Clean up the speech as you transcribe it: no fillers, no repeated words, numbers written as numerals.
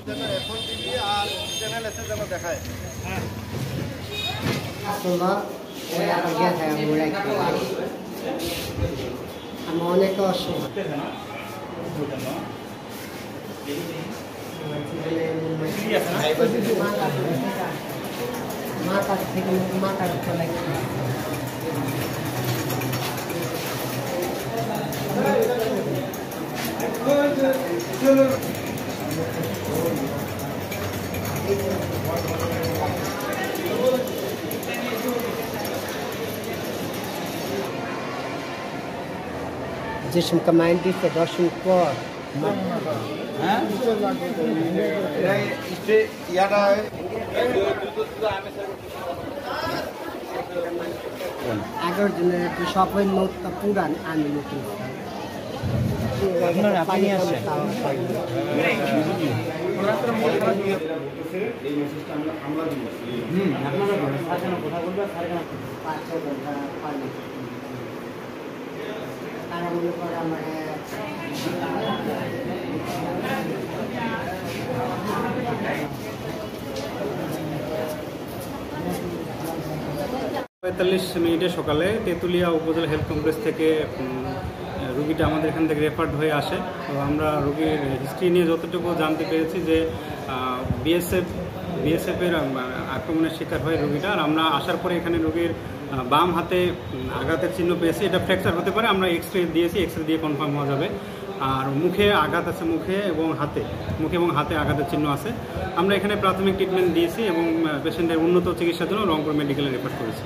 এখন টিভি আর চ্যানেল এসে যেন দেখায়। আমি অনেক অসুবিধা মা কাছ থেকে মা কাছ চলে जिसम कमांडी से दर्शन पर আগের দিনের সবাই নোটটা পুরান আমি নতুন পানি আসে তারা মনে করে আমার 45 মিনিটে সকালে তেঁতুলিয়া উপজেলা হেলথ কমপ্লেক্স থেকে রোগীটা আমাদের এখান থেকে রেফার্ড হয়ে আসে। তো আমরা রোগীর হিস্ট্রি নিয়ে যতটুকু জানতে পেরেছি যে বিএসএফের আক্রমণের শিকার হয় রোগীটা। আর আমরা আসার পরে এখানে রোগীর বাম হাতে আঘাতের চিহ্ন পেয়েছি। এটা ফ্র্যাকচার হতে পারে, আমরা এক্সরে দিয়েছি, এক্সরে দিয়ে কনফার্ম হওয়া যাবে। আর মুখে আঘাত আছে, মুখে এবং হাতে আঘাতের চিহ্ন আছে। আমরা এখানে প্রাথমিক ট্রিটমেন্ট দিয়েছি এবং পেশেন্টের উন্নত চিকিৎসার জন্য রংপুর মেডিকেলে রেফার করেছি।